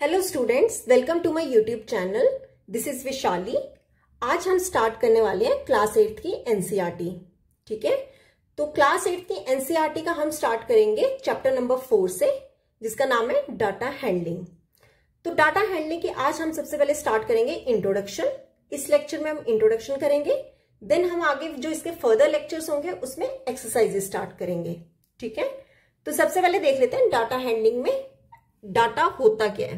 Hello students, welcome to my YouTube channel. This is Vishali. आज हम start करने वाले हैं क्लास 8 की एनसीईआरटी। ठीक है, तो क्लास 8 की एनसीईआरटी का हम स्टार्ट करेंगे चैप्टर नंबर 4 से, जिसका नाम है डाटा हैंडलिंग। तो डाटा हैंडलिंग की आज हम सबसे पहले स्टार्ट करेंगे इंट्रोडक्शन। इस लेक्चर में हम इंट्रोडक्शन करेंगे, देन हम आगे जो इसके फर्दर लेक्चर्स होंगे उसमें एक्सरसाइजेस स्टार्ट करेंगे। ठीक है, तो सबसे पहले देख लेते हैं डाटा हैंडलिंग में डाटा होता क्या है।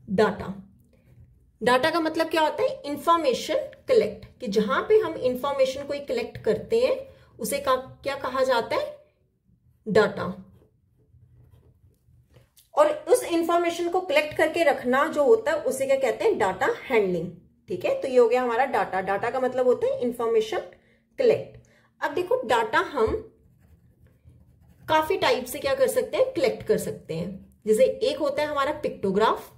डाटा का मतलब क्या होता है? इंफॉर्मेशन कलेक्ट, कि जहां पे हम इंफॉर्मेशन कोई कलेक्ट करते हैं उसे क्या कहा जाता है? डाटा। और उस इंफॉर्मेशन को कलेक्ट करके रखना जो होता है उसे क्या कहते हैं? Data handling. ठीक है, तो ये हो गया हमारा डाटा। डाटा का मतलब होता है इंफॉर्मेशन कलेक्ट। अब देखो, डाटा हम काफी टाइप से क्या कर सकते हैं? कलेक्ट कर सकते हैं। जैसे एक होता है हमारा पिक्टोग्राफ।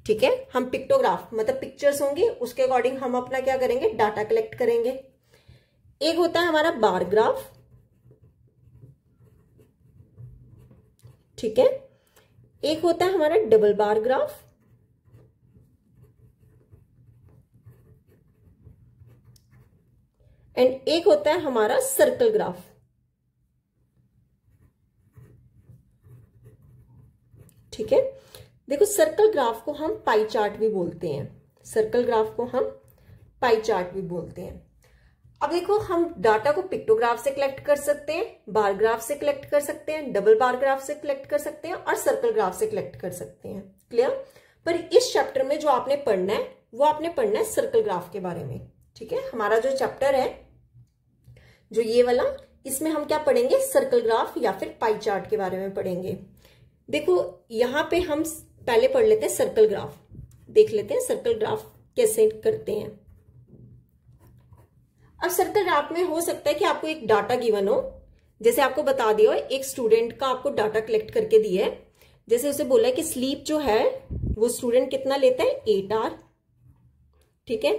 ठीक है, हम पिक्टोग्राफ मतलब पिक्चर्स होंगी, उसके अकॉर्डिंग हम अपना क्या करेंगे? डाटा कलेक्ट करेंगे। एक होता है हमारा बार ग्राफ। ठीक है, एक होता है हमारा डबल बार ग्राफ। एंड एक होता है हमारा सर्कल ग्राफ। ठीक है, देखो सर्कल ग्राफ को हम पाई चार्ट भी बोलते हैं। सर्कल ग्राफ को हम पाई चार्ट भी बोलते हैं। अब देखो, हम डाटा को पिक्टोग्राफ से कलेक्ट कर सकते हैं, बार ग्राफ से कलेक्ट कर सकते हैं, डबल बार ग्राफ से कलेक्ट कर सकते हैं और सर्कल ग्राफ से कलेक्ट कर सकते हैं। क्लियर? पर इस चैप्टर में जो आपने पढ़ना है वो आपने पढ़ना है सर्कल ग्राफ के बारे में। ठीक है, हमारा जो चैप्टर है जो ये वाला, इसमें हम क्या पढ़ेंगे? सर्कल ग्राफ या फिर पाई चार्ट के बारे में पढ़ेंगे। देखो यहां पे हम पहले पढ़ लेते हैं सर्कल ग्राफ। देख लेते हैं सर्कल ग्राफ कैसे करते हैं। अब सर्कल ग्राफ में हो सकता है कि आपको एक डाटा गिवन हो, जैसे आपको बता दिया हो एक स्टूडेंट का आपको डाटा कलेक्ट करके दिया है। जैसे उसे बोला है कि स्लीप जो है वो स्टूडेंट कितना लेता है? 8 आवर। ठीक है,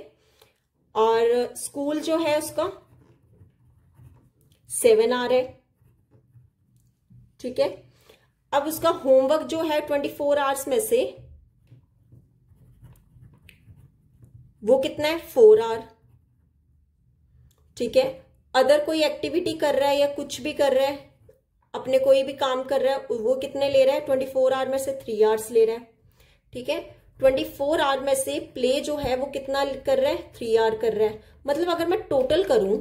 और स्कूल जो है उसका 7 आवर है। ठीक है, अब उसका होमवर्क जो है 24 आवर्स में से वो कितना है? 4 आवर। ठीक है, अदर कोई एक्टिविटी कर रहा है या कुछ भी कर रहा है, अपने कोई भी काम कर रहा है, वो कितने ले रहा है? 24 आवर में से 3 आवर्स ले रहा है। ठीक है, 24 आवर में से प्ले जो है वो कितना कर रहा है? 3 आवर कर रहा है। मतलब अगर मैं टोटल करूं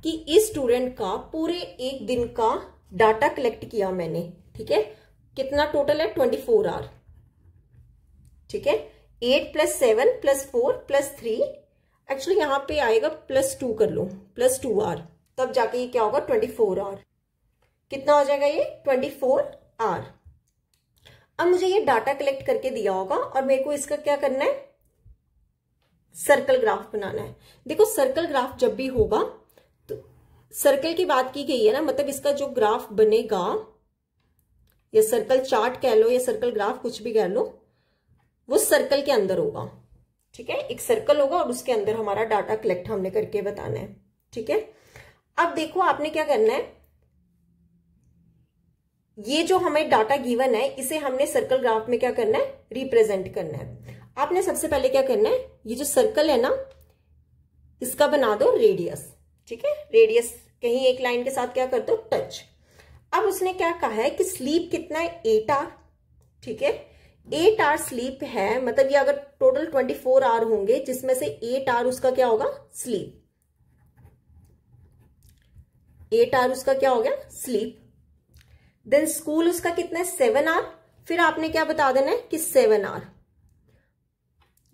कि इस स्टूडेंट का पूरे एक दिन का डाटा कलेक्ट किया मैंने, ठीक है, कितना टोटल है? 24 आवर। ठीक है, 8 + 7 + 4 + 3, एक्चुअली यहां पे आएगा +2 कर लो, +2 आवर, तब जाके ये क्या होगा? 24 आवर। कितना हो जाएगा ये? 24 आवर। अब मुझे ये डाटा कलेक्ट करके दिया होगा और मेरे को इसका क्या करना है? सर्कल ग्राफ बनाना है। देखो सर्कल ग्राफ जब भी होगा तो सर्कल की बात की गई है ना, मतलब इसका जो ग्राफ बनेगा, या सर्कल चार्ट कह लो या सर्कल ग्राफ, कुछ भी कह लो, वो सर्कल के अंदर होगा। ठीक है, एक सर्कल होगा और उसके अंदर हमारा डाटा कलेक्ट हमने करके बताना है। ठीक है, अब देखो आपने क्या करना है, ये जो हमें डाटा गिवन है इसे हमने सर्कल ग्राफ में क्या करना है? रिप्रेजेंट करना है। आपने सबसे पहले क्या करना है, ये जो सर्कल है ना इसका बना दो रेडियस। ठीक है, रेडियस कहीं एक लाइन के साथ क्या कर दो? टच। अब उसने क्या कहा है कि स्लीप कितना है? 8 आवर। ठीक है, 8 आवर स्लीप है, मतलब ये अगर टोटल 24 आवर होंगे जिसमें से 8 आवर उसका क्या होगा? स्लीप। 8 आवर उसका क्या हो गया? स्लीप। देन स्कूल उसका कितना है? 7 आवर। फिर आपने क्या बता देना है कि 7 आवर,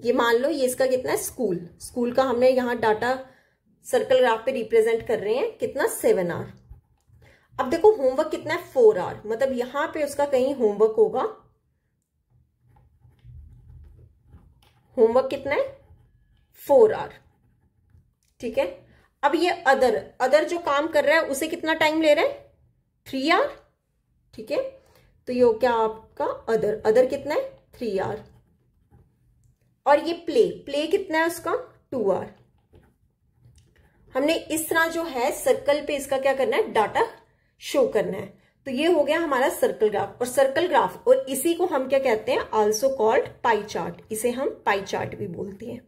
ये मान लो ये इसका कितना है? स्कूल का हमने यहां डाटा सर्कल ग्राफ पे रिप्रेजेंट कर रहे हैं, कितना? 7 आवर। अब देखो होमवर्क कितना है? 4 आवर, मतलब यहां पे उसका कहीं होमवर्क होगा। होमवर्क कितना है? 4 आवर। ठीक है, अब ये अदर जो काम कर रहा है उसे कितना टाइम ले रहा है? 3 आवर। ठीक है, तो ये हो क्या आपका? अदर कितना है? 3 आवर। और ये प्ले कितना है उसका? 2 आवर। हमने इस तरह जो है सर्कल पे इसका क्या करना है? डाटा शो करना है। तो ये हो गया हमारा सर्कल ग्राफ। और सर्कल ग्राफ, और इसी को हम क्या कहते हैं, आल्सो कॉल्ड पाई चार्ट, इसे हम पाई चार्ट भी बोलते हैं।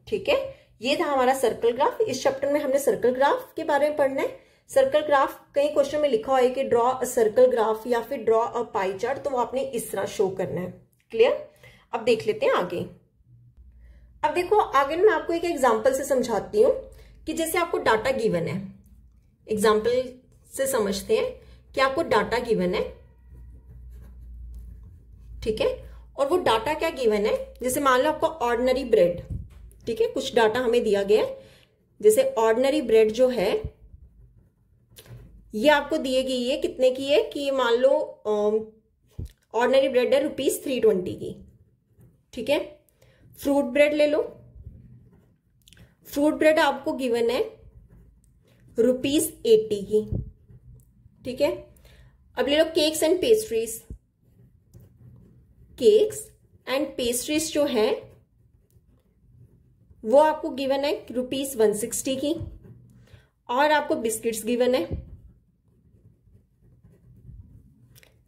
ठीक है, ये था हमारा सर्कल ग्राफ। इस चैप्टर में हमने सर्कल ग्राफ के बारे में पढ़ना है। सर्कल ग्राफ कई क्वेश्चन में लिखा है कि ड्रॉ अ सर्कल ग्राफ या फिर ड्रॉ अ पाई चार्ट, तो वो आपने इस तरह शो करना है। क्लियर? अब देख लेते हैं आगे। अब देखो आगे मैं आपको एक एग्जांपल से समझाती हूं कि जैसे आपको डाटा गिवन है, एग्जांपल से समझते हैं कि आपको डाटा गिवन है, ठीक है, और वो डाटा क्या गिवन है, जैसे मान लो आपको ऑर्डिनरी ब्रेड, ठीक है, कुछ डाटा हमें दिया गया है, जैसे ऑर्डिनरी ब्रेड जो है ये आपको दिए गई है, कितने की है कि मान लो ऑर्डिनरी ब्रेड है ₹320 की, ठीक है। फ्रूट ब्रेड ले लो, फ्रूट ब्रेड आपको गिवन है ₹80 की, ठीक है। अब ले लो cakes and pastries, cakes and pastries जो है वो आपको गिवन है ₹160 की, और आपको बिस्किट्स गिवन है,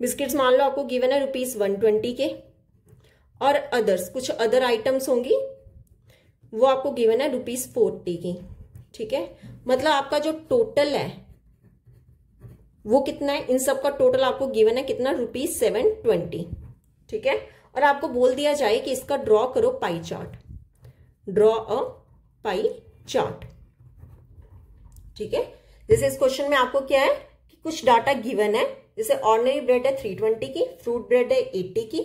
बिस्किट्स मान लो आपको गिवन है ₹120 के, और अदर्स कुछ अदर आइटम्स होंगी वो आपको गिवन है ₹40 की, ठीक है। मतलब आपका जो टोटल है वो कितना है, इन सब का टोटल आपको गिवन है कितना, ₹720, ठीक है। और आपको बोल दिया जाए कि इसका ड्रॉ करो pie chart, draw a pie chart, ठीक है। जैसे इस क्वेश्चन में आपको क्या है कि कुछ डाटा गिवन है, जैसे ऑर्डिनरी ब्रेड है 320 की, फ्रूट ब्रेड है 80 की,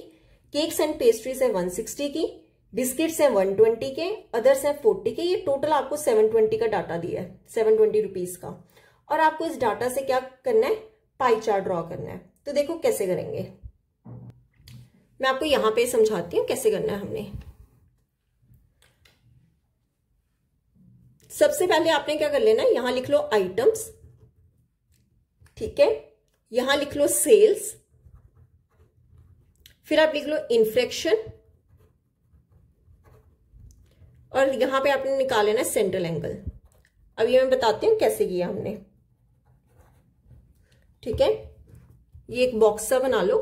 केक्स एंड पेस्ट्रीज है 160 की, बिस्किट्स है 120 के, अदर्स है 40 के। ये टोटल आपको 720 का डाटा दिया है, 720 रुपीज का, और आपको इस डाटा से क्या करना है, पाई चार्ट ड्रॉ करना है। तो देखो कैसे करेंगे, मैं आपको यहां पे समझाती हूं कैसे करना है हमने। सबसे पहले आपने क्या कर लेना है, यहां लिख लो आइटम्स, ठीक है, यहां लिख लो सेल्स, फिर आप लिख लो इन्फ्लेक्शन, और यहां पे आपने निकाल लेना है सेंट्रल एंगल। अब ये मैं बताती हूं कैसे किया हमने, ठीक है। ये एक बॉक्स सा बना लो,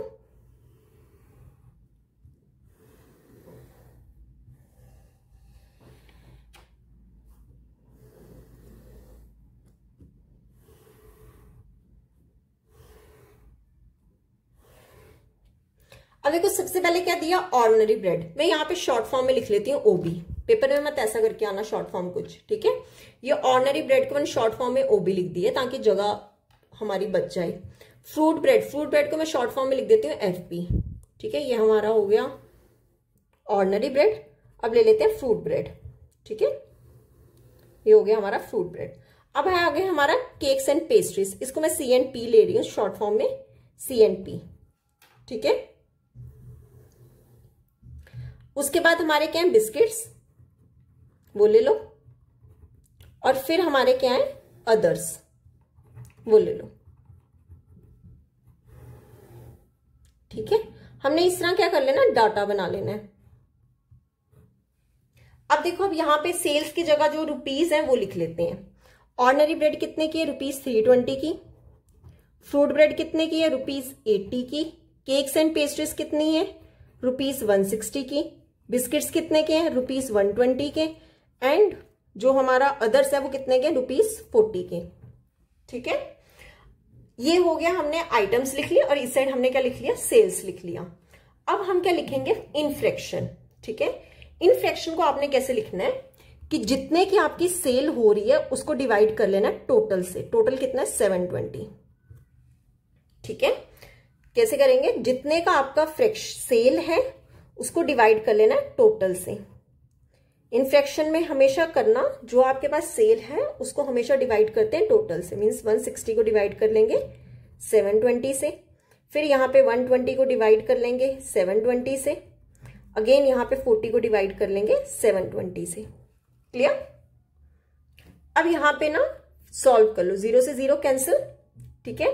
अब देखो सबसे पहले क्या दिया, ऑर्डिनरी ब्रेड। मैं यहाँ पे शॉर्ट फॉर्म में लिख लेती हूँ ओबी, पेपर में मत ऐसा करके आना शॉर्ट फॉर्म कुछ, ठीक है। ये ऑर्डिनरी ब्रेड को मैंने शॉर्ट फॉर्म में ओबी लिख दी है ताकि जगह हमारी बच जाए। फ्रूट ब्रेड, फ्रूट ब्रेड को मैं शॉर्ट फॉर्म में लिख देती हूँ एफपी, ठीक है। ये हमारा हो गया ऑर्डिनरी ब्रेड। अब ले लेते हैं फ्रूट ब्रेड, ठीक है, ये हो गया हमारा फ्रूट ब्रेड। अब है आगे हमारा केक्स एंड पेस्ट्रीज, इसको मैं CNP ले रही हूँ शॉर्ट फॉर्म में, CNP, ठीक है। उसके बाद हमारे क्या है, बिस्किट्स, वो ले लो, और फिर हमारे क्या है, अदर्स, वो ले लो, ठीक है। हमने इस तरह क्या कर लेना, डाटा बना लेना है। अब देखो, अब यहां पे सेल्स की जगह जो रुपीस है वो लिख लेते हैं। ऑर्डिनरी ब्रेड कितने की है, ₹320 की, फ्रूट ब्रेड कितने की है, ₹80 की, केक्स एंड पेस्ट्रीज कितनी है, ₹160 की, बिस्किट्स कितने के हैं, ₹120 के, एंड जो हमारा अदर्स है वो कितने के, ₹40 के, ठीक है। ये हो गया, हमने आइटम्स लिख लिया, और इस साइड हमने क्या लिख लिया, सेल्स लिख लिया। अब हम क्या लिखेंगे, इनफ्रैक्शन, ठीक है। इनफ्रैक्शन को आपने कैसे लिखना है कि जितने की आपकी सेल हो रही है उसको डिवाइड कर लेना टोटल से। टोटल कितना है, 720, ठीक है। कैसे करेंगे, जितने का आपका सेल है उसको डिवाइड कर लेना टोटल से। इनफ्रैक्शन में हमेशा करना, जो आपके पास सेल है उसको हमेशा डिवाइड करते हैं टोटल से, मींस 160 को डिवाइड कर लेंगे 720 से, फिर यहाँ पे 120 को डिवाइड कर लेंगे 720 से, अगेन यहाँ पे 40 को डिवाइड कर लेंगे 720 से। क्लियर? अब यहाँ पे ना सॉल्व कर लो, 0 से 0 कैंसिल, ठीक है।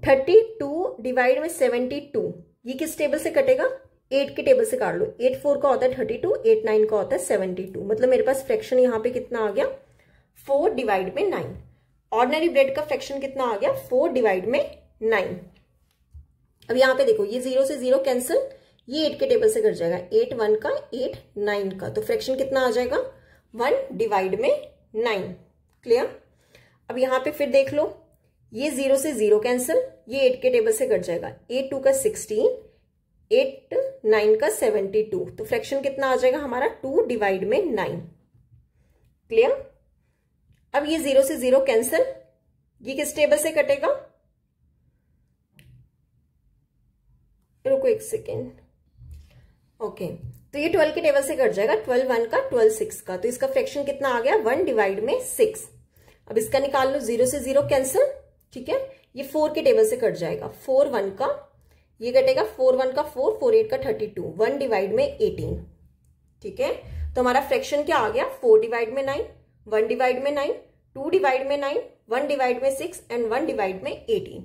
32 डिवाइड में 72, ये किस टेबल से कटेगा, 8 के टेबल से काट लो। 8 4 का होता है 32, 8 9 का होता है 72, मतलब मेरे पास फ्रैक्शन यहाँ पे कितना आ गया, 4 डिवाइड में 9। ऑर्डिनरी ब्रेड का फ्रैक्शन कितना आ गया 4 डिवाइड में 9। अब यहाँ पे देखो ये 0 से 0 कैंसिल, ये 8 के टेबल से कट जाएगा, 8 1 का 8 9 का, तो फ्रैक्शन कितना आ जाएगा 1 डिवाइड में 9। क्लियर। अब यहाँ पे फिर देख लो, ये 0 से 0 कैंसिल, ये 8 के टेबल से कट जाएगा, 8 2 का 16, 8 9 का 72, तो फ्रैक्शन कितना आ जाएगा हमारा 2 डिवाइड में 9। क्लियर। अब ये 0 से 0 कैंसिल, ये किस टेबल से कटेगा, रुको एक सेकेंड, ओके, तो ये 12 के टेबल से कट जाएगा, 12 1 का 12 6 का, तो इसका फ्रैक्शन कितना आ गया 1 डिवाइड में 6। अब इसका निकाल लो, 0 से 0 कैंसिल, ठीक है, ये 4 के टेबल से कट जाएगा, 4 1 का ये कटेगा, 4 1 का 4, 4 8 का 32, 1 डिवाइड में 18। ठीक है, तो हमारा फ्रैक्शन क्या आ गया 4 डिवाइड में 9, 1 डिवाइड में 9, 2 डिवाइड में 9, 1 डिवाइड में 6 एंड 1 डिवाइड में 18।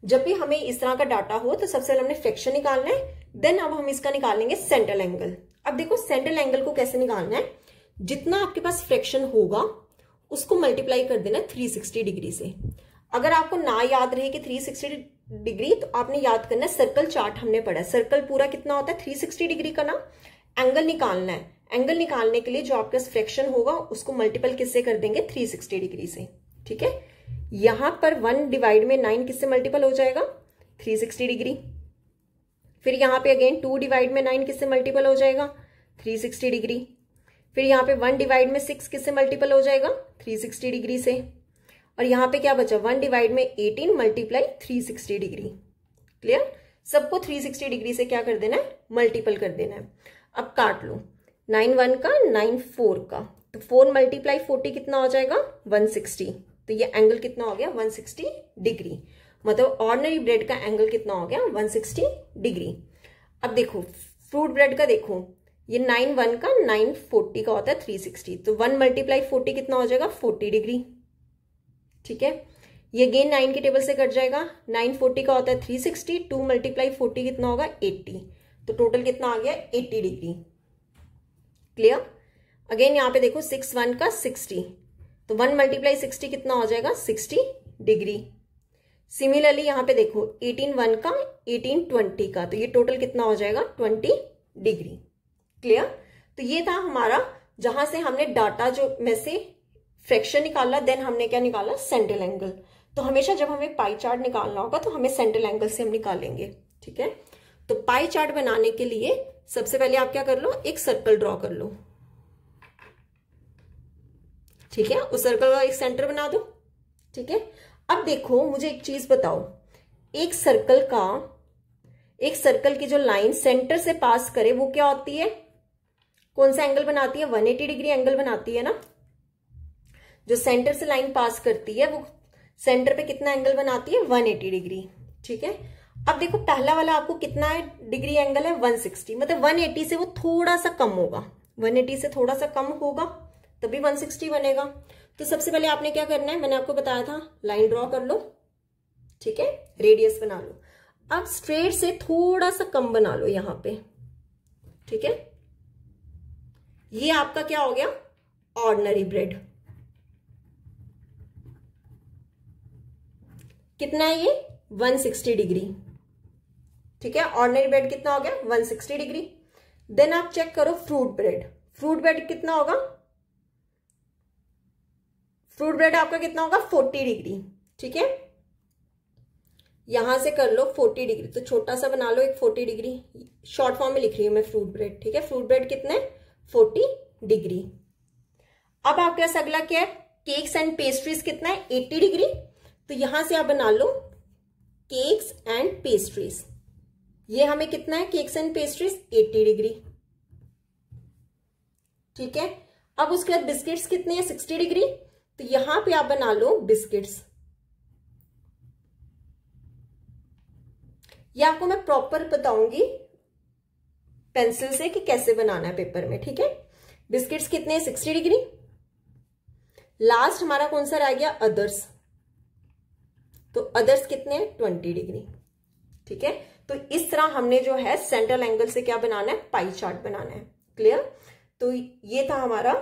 जब भी हमें इस तरह का डाटा हो तो सबसे पहले हमने फ्रैक्शन निकालना है, देन अब हम इसका निकालेंगे सेंट्रल एंगल। अब देखो सेंट्रल एंगल को कैसे निकालना है, जितना आपके पास फ्रैक्शन होगा उसको मल्टीप्लाई कर देना 360 डिग्री से। अगर आपको ना याद रहे कि 360 डिग्री, तो आपने याद करना है सर्कल चार्ट हमने पढ़ा है, सर्कल पूरा कितना होता है 360 डिग्री का ना। एंगल निकालना है, एंगल निकालने के लिए जो आपके पास फ्रैक्शन होगा उसको मल्टीपल किससे कर देंगे 360 डिग्री से। ठीक है, यहां पर 1 डिवाइड में 9 किससे मल्टीपल हो जाएगा 360 डिग्री। फिर यहां पे अगेन 2 डिवाइड में 9 किससे मल्टीपल हो जाएगा 360 डिग्री। फिर यहाँ पे 1 डिवाइड में 6 किससे मल्टीपल हो जाएगा 360 डिग्री से। और यहाँ पे क्या बचा 1 डिवाइड में 18 मल्टीप्लाई 360 डिग्री। क्लियर, सबको 360 डिग्री से क्या कर देना है मल्टीपल कर देना है। अब काट लो, 9 1 का 9 4 का, तो 4 मल्टीप्लाई 40 कितना हो जाएगा 160, तो ये एंगल कितना हो गया 160 डिग्री। मतलब ऑर्डिनरी ब्रेड का एंगल कितना हो गया 160 डिग्री। अब देखो फ्रूट ब्रेड का, देखो ये 9 1 का 9 40 का होता है 360, तो 1 मल्टीप्लाई 40 कितना हो जाएगा 40 डिग्री। ठीक है, ये अगेन 9 के टेबल से कट जाएगा, 9 40 का होता है 360, 2 मल्टीप्लाई 40 कितना होगा 80, तो टोटल कितना आ गया 80 डिग्री। क्लियर। अगेन यहाँ पे देखो 6 1 का 60, तो 1 मल्टीप्लाई 60 कितना हो जाएगा 60 डिग्री। सिमिलरली यहाँ पे देखो 18 1 का 18 20 का, तो ये टोटल कितना हो जाएगा 20 डिग्री। क्लियर। तो ये था हमारा, जहां से हमने डाटा जो में से फ्रैक्शन निकाला, देन हमने क्या निकाला सेंट्रल एंगल। तो हमेशा जब हमें पाई चार्ट निकालना होगा तो हमें सेंट्रल एंगल से हम निकालेंगे। ठीक है, तो पाई चार्ट बनाने के लिए सबसे पहले आप क्या कर लो, एक सर्कल ड्रॉ कर लो। ठीक है, उस सर्कल का एक सेंटर बना दो। ठीक है, अब देखो मुझे एक चीज बताओ, एक सर्कल की जो लाइन सेंटर से पास करे वो क्या होती है, कौन सा एंगल बनाती है 180 डिग्री एंगल बनाती है ना। जो सेंटर से लाइन पास करती है वो सेंटर पे कितना एंगल बनाती है 180 डिग्री। ठीक है, अब देखो पहला वाला आपको कितना डिग्री एंगल है 160, मतलब 180 से वो थोड़ा सा कम होगा, 180 से थोड़ा सा कम होगा तभी 160 बनेगा। तो सबसे पहले आपने क्या करना है, मैंने आपको बताया था लाइन ड्रॉ कर लो। ठीक है, रेडियस बना लो। अब स्ट्रेट से थोड़ा सा कम बना लो यहां पे। ठीक है, ये आपका क्या हो गया ऑर्डिनरी ब्रेड। कितना है ये 160 डिग्री। ठीक है, ऑर्डिनरी ब्रेड कितना हो गया 160 डिग्री। देन आप चेक करो फ्रूट ब्रेड, फ्रूट ब्रेड कितना होगा, फ्रूट ब्रेड आपका कितना होगा 40 डिग्री। ठीक है, यहां से कर लो 40 डिग्री, तो छोटा सा बना लो एक 40 डिग्री, शॉर्ट फॉर्म में लिख रही हूं मैं फ्रूट ब्रेड। ठीक है, फ्रूट ब्रेड कितने 40 डिग्री। अब आपके पास अगला क्या है, केक्स एंड पेस्ट्रीज कितना है 80 डिग्री, तो यहां से आप बना लो केक्स एंड पेस्ट्रीज। ये हमें कितना है केक्स एंड पेस्ट्रीज 80 डिग्री। ठीक है, अब उसके बाद बिस्किट्स कितने हैं 60 डिग्री, तो यहां पे आप बना लो बिस्किट्स। ये आपको मैं प्रॉपर बताऊंगी पेंसिल से कि कैसे बनाना है पेपर में। ठीक है, बिस्किट्स कितने हैं 60 डिग्री। लास्ट हमारा कौन सा रह गया अदर्स, तो अदर्स कितने हैं 20 डिग्री। ठीक है, तो इस तरह हमने जो है सेंट्रल एंगल से क्या बनाना है पाई चार्ट बनाना है। क्लियर, तो ये था हमारा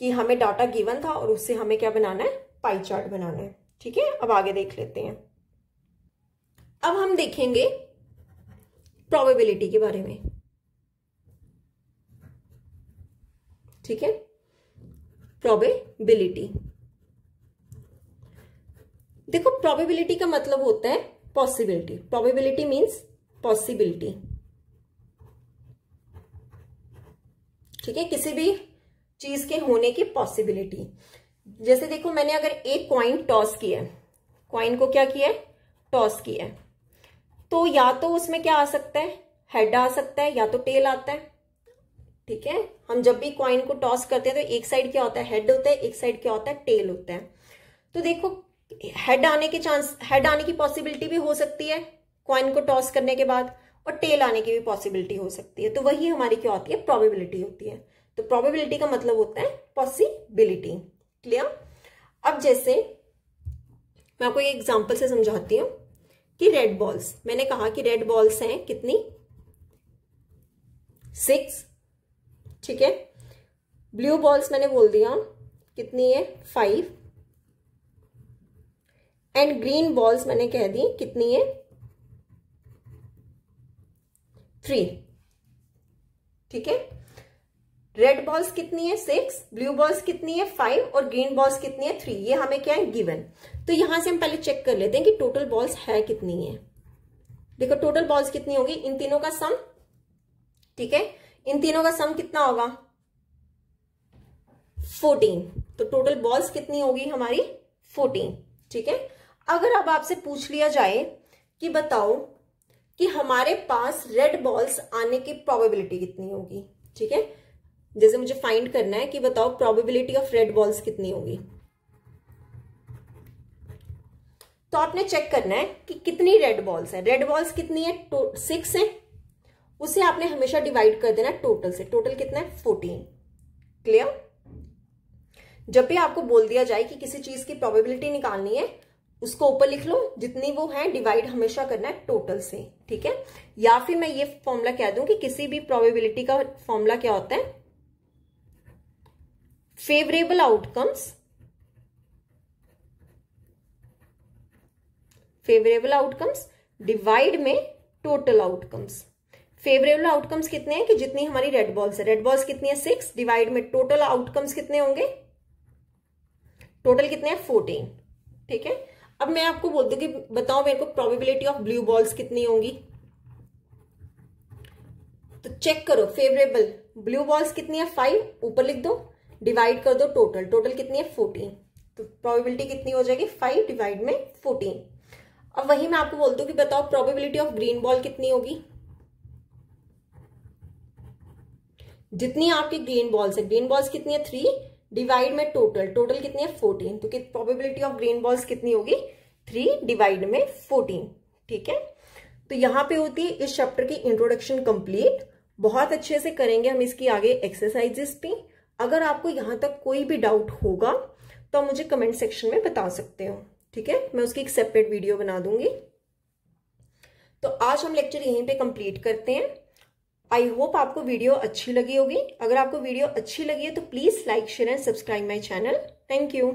कि हमें डाटा गिवन था और उससे हमें क्या बनाना है पाई चार्ट बनाना है। ठीक है, अब आगे देख लेते हैं। अब हम देखेंगे प्रोबेबिलिटी के बारे में। ठीक है, प्रोबेबिलिटी, देखो प्रोबेबिलिटी का मतलब होता है पॉसिबिलिटी। Probability means possibility. ठीक है, किसी भी चीज के होने की पॉसिबिलिटी। जैसे देखो, मैंने अगर एक कॉइन टॉस किया है, कॉइन को क्या किया है, टॉस किया है, तो या तो उसमें क्या आ सकता है, हेड आ सकता है, या तो टेल आता है। ठीक है, हम जब भी कॉइन को टॉस करते हैं तो एक साइड क्या होता है, हेड होता है, एक साइड क्या होता है, टेल होता है। तो देखो हेड आने की पॉसिबिलिटी भी हो सकती है कॉइन को टॉस करने के बाद, और टेल आने की भी पॉसिबिलिटी हो सकती है। तो वही हमारी क्या होती है, प्रोबेबिलिटी होती है। तो प्रोबेबिलिटी का मतलब होता है पॉसिबिलिटी। क्लियर। अब जैसे मैं आपको एक एग्जांपल से समझाती हूं कि रेड बॉल्स, मैंने कहा कि रेड बॉल्स हैं कितनी, 6। ठीक है, ब्लू बॉल्स मैंने बोल दिया कितनी है, 5, एंड ग्रीन बॉल्स मैंने कह दी कितनी है, 3। ठीक है, रेड बॉल्स कितनी है, 6, ब्लू बॉल्स कितनी है, 5, और ग्रीन बॉल्स कितनी है, 3। ये हमें क्या है, गिवन। तो यहां से हम पहले चेक कर लेते हैं कि टोटल बॉल्स है कितनी है। देखो टोटल बॉल्स कितनी होगी, इन तीनों का सम। ठीक है, इन तीनों का सम कितना होगा, 14। तो टोटल बॉल्स कितनी होगी हमारी, 14। ठीक है, अगर अब आपसे पूछ लिया जाए कि बताओ कि हमारे पास रेड बॉल्स आने की प्रोबेबिलिटी कितनी होगी। ठीक है, जैसे मुझे फाइंड करना है कि बताओ प्रोबेबिलिटी ऑफ रेड बॉल्स कितनी होगी, तो आपने चेक करना है कि कितनी रेड बॉल्स है। रेड बॉल्स कितनी है, 6 है, उसे आपने हमेशा डिवाइड कर देना टोटल से। टोटल कितना है, 14। क्लियर। जब भी आपको बोल दिया जाए कि किसी चीज की प्रोबेबिलिटी निकालनी है, उसको ऊपर लिख लो, जितनी वो है डिवाइड हमेशा करना है टोटल से। ठीक है, या फिर मैं ये फॉर्मूला कह दूं कि किसी भी प्रोबेबिलिटी का फॉर्मूला क्या होता है, favourable outcomes, favourable outcomes divide में टोटल आउटकम्स। फेवरेबल आउटकम्स कितने हैं कि जितनी हमारी रेड बॉल्स है, रेड बॉल्स कितनी है, 6, डिवाइड में टोटल आउटकम्स कितने होंगे, टोटल कितने हैं, 14। ठीक है, अब मैं आपको बोल दूं कि बताओ मेरे को प्रोबेबिलिटी ऑफ ब्लू बॉल्स कितनी होंगी, तो चेक करो, फेवरेबल ब्लू बॉल्स कितनी है, 5, ऊपर लिख दो, डिवाइड कर दो टोटल, टोटल कितनी है, 14। तो प्रोबेबिलिटी कितनी हो जाएगी, 5 डिवाइड में 14। अब वही मैं आपको बोल दूं कि बताओ प्रोबेबिलिटी ऑफ ग्रीन बॉल कितनी होगी, जितनी आपकी ग्रीन बॉल्स है, ग्रीन बॉल्स कितनी है, 3, डिवाइड में टोटल, टोटल कितनी है, 14। तो प्रोबेबिलिटी ऑफ ग्रीन बॉल्स कितनी होगी, 3 डिवाइड में 14। ठीक है, तो यहां पे होती है इस चैप्टर की इंट्रोडक्शन कंप्लीट। बहुत अच्छे से करेंगे हम इसकी आगे एक्सरसाइजेस पे। अगर आपको यहां तक कोई भी डाउट होगा तो आप मुझे कमेंट सेक्शन में बता सकते हो। ठीक है, मैं उसकी एक सेपरेट वीडियो बना दूंगी। तो आज हम लेक्चर यहीं पे कंप्लीट करते हैं। आई होप आपको वीडियो अच्छी लगी होगी। अगर आपको वीडियो अच्छी लगी है तो please like, share and subscribe my channel. Thank you.